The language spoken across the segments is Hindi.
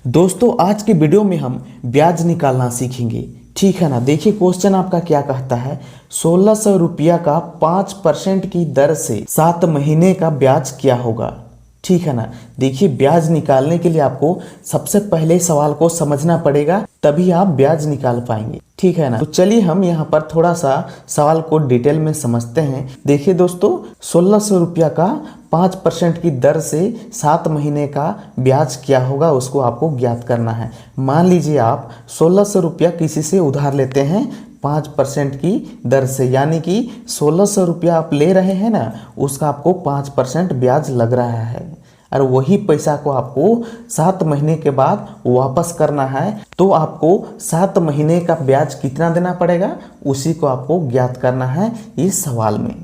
दोस्तों आज के वीडियो में हम ब्याज निकालना सीखेंगे। ठीक है ना। देखिए क्वेश्चन आपका क्या कहता है, 1600 रुपया का 5% की दर से 7 महीने का ब्याज क्या होगा। ठीक है ना। देखिए ब्याज निकालने के लिए आपको सबसे पहले सवाल को समझना पड़ेगा, तभी आप ब्याज निकाल पाएंगे। ठीक है ना। तो चलिए हम यहाँ पर थोड़ा सा सवाल को डिटेल में समझते हैं। देखिए दोस्तों 1600 रुपया का 5% की दर से 7 महीने का ब्याज क्या होगा उसको आपको ज्ञात करना है। मान लीजिए आप 1600 रुपया किसी से उधार लेते हैं 5% की दर से, यानी कि 1600 रुपया आप ले रहे हैं ना, उसका आपको 5% ब्याज लग रहा है और वही पैसा को आपको 7 महीने के बाद वापस करना है। तो आपको 7 महीने का ब्याज कितना देना पड़ेगा उसी को आपको ज्ञात करना है इस सवाल में।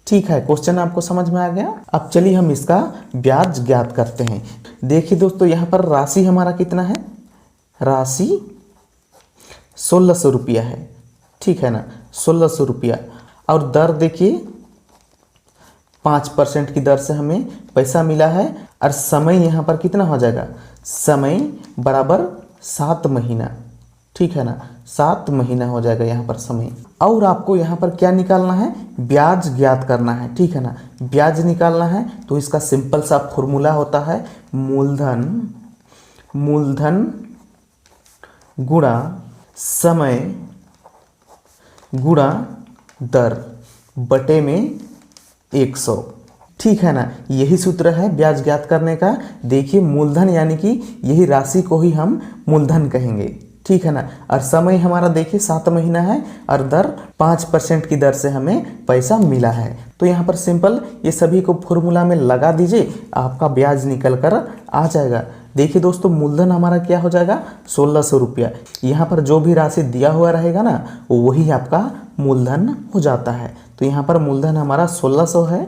ठीक है, क्वेश्चन आपको समझ में आ गया। अब चलिए हम इसका ब्याज ज्ञात करते हैं। देखिए दोस्तों यहाँ पर राशि हमारा कितना है, राशि 1600 रुपया है। ठीक है ना, 1600 रुपया। और दर देखिए 5% की दर से हमें पैसा मिला है और समय यहाँ पर कितना हो जाएगा, समय बराबर 7 महीना। ठीक है ना, 7 महीना हो जाएगा यहाँ पर समय। और आपको यहाँ पर क्या निकालना है, ब्याज ज्ञात करना है। ठीक है ना, ब्याज निकालना है तो इसका सिंपल सा फॉर्मूला होता है मूलधन गुणा समय गुणा दर बटे में 100। ठीक है ना, यही सूत्र है ब्याज ज्ञात करने का। देखिए मूलधन यानी कि यही राशि को ही हम मूलधन कहेंगे। ठीक है ना, और समय हमारा देखिए 7 महीना है और दर 5% की दर से हमें पैसा मिला है। तो यहाँ पर सिंपल ये सभी को फॉर्मूला में लगा दीजिए, आपका ब्याज निकल कर आ जाएगा। देखिए दोस्तों मूलधन हमारा क्या हो जाएगा, 1600 रुपया। यहाँ पर जो भी राशि दिया हुआ रहेगा ना वही आपका मूलधन हो जाता है। तो यहाँ पर मूलधन हमारा 1600 है।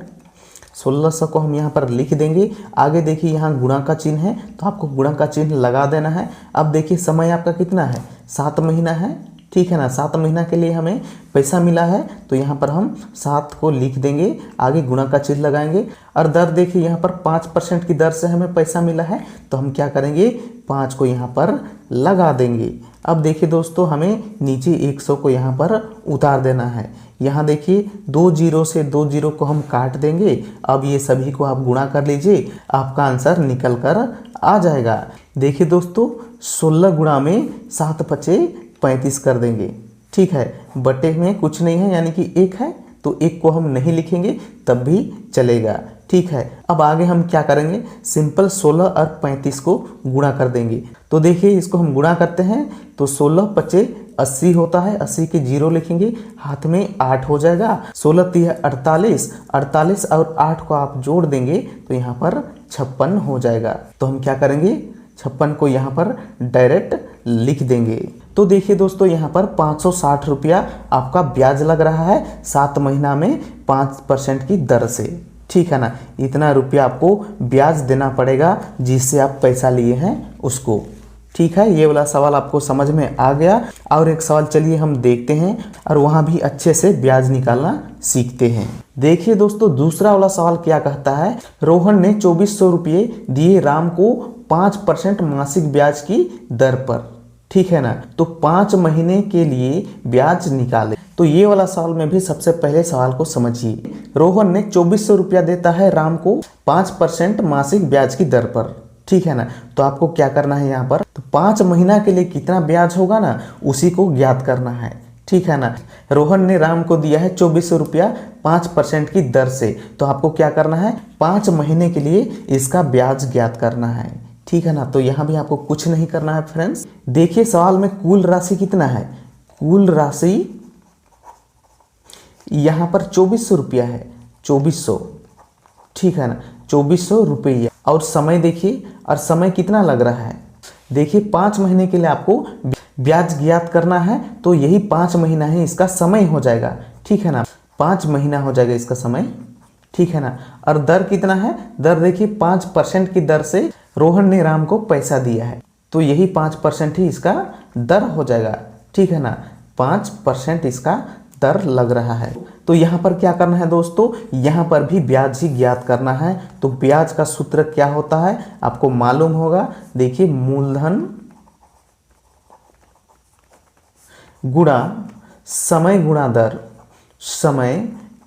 1600 को हम यहाँ पर लिख देंगे। आगे देखिए यहाँ गुणा का चिन्ह है तो आपको गुणा का चिन्ह लगा देना है। अब देखिए समय आपका कितना है, 7 महीना है। ठीक है ना, 7 महीना के लिए हमें पैसा मिला है तो यहाँ पर हम 7 को लिख देंगे, आगे गुणा का चिन्ह लगाएंगे। और दर देखिए यहाँ पर 5% की दर से हमें पैसा मिला है तो हम क्या करेंगे, 5 को यहाँ पर लगा देंगे। अब देखिए दोस्तों हमें नीचे 100 को यहाँ पर उतार देना है। यहाँ देखिए 2 जीरो से 2 जीरो को हम काट देंगे। अब ये सभी को आप गुणा कर लीजिए, आपका आंसर निकल कर आ जाएगा। देखिए दोस्तों 16 गुणा में 7 पचे 35 कर देंगे। ठीक है, बटे में कुछ नहीं है यानी कि 1 है तो 1 को हम नहीं लिखेंगे तब भी चलेगा। ठीक है, अब आगे हम क्या करेंगे, सिंपल 16 और 35 को गुणा कर देंगे। तो देखिए इसको हम गुणा करते हैं तो 16 पचे 80 होता है, 80 के जीरो लिखेंगे, हाथ में 8 हो जाएगा। 16 तिया 48, 48 और 8 को आप जोड़ देंगे तो यहाँ पर 56 हो जाएगा। तो हम क्या करेंगे, 56 को यहाँ पर डायरेक्ट लिख देंगे। तो देखिए दोस्तों यहाँ पर 560 रुपया आपका ब्याज लग रहा है 7 महीना में 5% की दर से। ठीक है ना, इतना रुपया आपको ब्याज देना पड़ेगा जिससे आप पैसा लिए हैं उसको। ठीक है, ये वाला सवाल आपको समझ में आ गया। और एक सवाल चलिए हम देखते हैं और वहाँ भी अच्छे से ब्याज निकालना सीखते हैं। देखिए दोस्तों दूसरा वाला सवाल क्या कहता है, रोहन ने 2400 रुपये दिए राम को 5% मासिक ब्याज की दर पर। ठीक है ना, तो 5 महीने के लिए ब्याज निकाले। तो ये वाला सवाल में भी सबसे पहले सवाल को समझिए। रोहन ने 2400 रुपया देता है राम को 5% मासिक ब्याज की दर पर। ठीक है ना, तो आपको क्या करना है यहाँ पर, तो 5 महीना के लिए कितना ब्याज होगा ना उसी को ज्ञात करना है। ठीक है ना, रोहन ने राम को दिया है 2400 रुपया 5% की दर से, तो आपको क्या करना है, 5 महीने के लिए इसका ब्याज ज्ञात करना है। ठीक है ना, तो यहाँ भी आपको कुछ नहीं करना है फ्रेंड्स। देखिए सवाल में कुल राशि कितना है, कुल राशि यहाँ पर 2400 रुपया है, 2400। ठीक है ना, 2400 रुपया। और समय देखिए, और समय कितना लग रहा है, देखिए 5 महीने के लिए आपको ब्याज ज्ञात करना है तो यही 5 महीना है इसका समय हो जाएगा। ठीक है ना, 5 महीना हो जाएगा इसका समय। ठीक है ना, और दर कितना है, दर देखिए 5% की दर से रोहन ने राम को पैसा दिया है तो यही 5% ही इसका दर हो जाएगा। ठीक है ना, 5% इसका दर लग रहा है। तो यहाँ पर क्या करना है दोस्तों, यहाँ पर भी ब्याज ही ज्ञात करना है। तो ब्याज का सूत्र क्या होता है आपको मालूम होगा। देखिए मूलधन गुणा समय गुणा दर, समय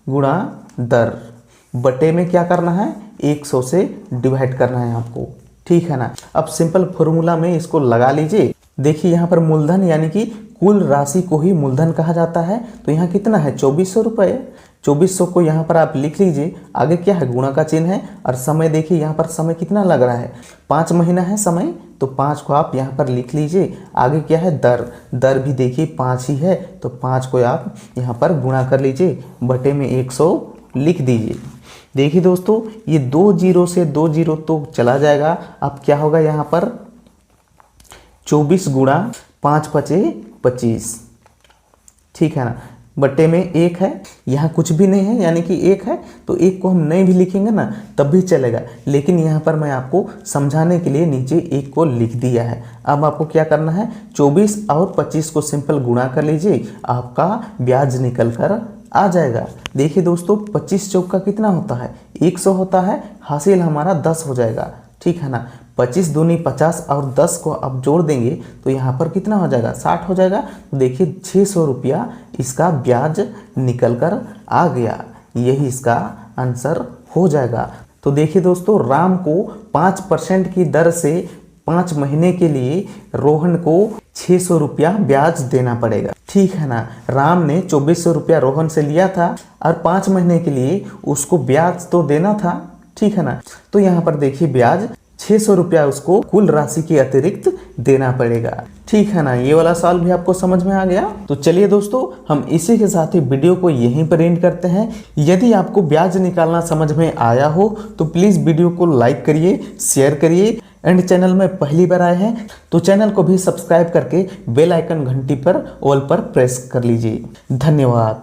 गुणा दर बटे में क्या करना है 100 से डिवाइड करना है आपको, ठीक है ना। अब सिंपल फॉर्मूला में इसको लगा लीजिए। देखिए यहाँ पर मूलधन यानी कि कुल राशि को ही मूलधन कहा जाता है। तो यहाँ कितना है 2400 रुपये। 2400 को यहाँ पर आप लिख लीजिए, आगे क्या है गुणा का चिन्ह है, और समय देखिए यहाँ पर समय कितना लग रहा है 5 महीना है समय, तो 5 को आप यहाँ पर लिख लीजिए। आगे क्या है दर, दर भी देखिए 5 ही है, तो 5 को आप यहाँ पर गुणा कर लीजिए, बटे में 100 लिख दीजिए। देखिए दोस्तों ये 2 जीरो से 2 जीरो तो चला जाएगा। अब क्या होगा यहाँ पर 24 गुणा 5 पचे 25, ठीक है ना, बट्टे में 1 है, यहाँ कुछ भी नहीं है यानी कि 1 है, तो 1 को हम नहीं भी लिखेंगे ना तब भी चलेगा, लेकिन यहाँ पर मैं आपको समझाने के लिए नीचे 1 को लिख दिया है। अब आपको क्या करना है 24 और 25 को सिंपल गुणा कर लीजिए, आपका ब्याज निकल कर आ जाएगा। देखिए दोस्तों 25 चौक का कितना होता है 100 होता है, हासिल हमारा 10 हो जाएगा, ठीक है ना। 25 दूनी 50 और 10 को अब जोड़ देंगे तो यहाँ पर कितना हो जाएगा 60 हो जाएगा। तो देखिए 600 रुपया इसका ब्याज निकल कर आ गया, यही इसका आंसर हो जाएगा। तो देखिए दोस्तों राम को 5% की दर से 5 महीने के लिए रोहन को 600 रुपया ब्याज देना पड़ेगा, ठीक है ना। राम ने 2400 रुपया रोहन से लिया था और 5 महीने के लिए उसको ब्याज तो देना था, ठीक है ना। तो यहाँ पर देखिए ब्याज 600 रुपया उसको कुल राशि के अतिरिक्त देना पड़ेगा, ठीक है ना। ये वाला सवाल भी आपको समझ में आ गया। तो चलिए दोस्तों हम इसी के साथ ही वीडियो को यहीं पर एंड करते हैं। यदि आपको ब्याज निकालना समझ में आया हो तो प्लीज़ वीडियो को लाइक करिए, शेयर करिए, एंड चैनल में पहली बार आए हैं तो चैनल को भी सब्सक्राइब करके बेल आइकन घंटी पर ऑल पर प्रेस कर लीजिए। धन्यवाद।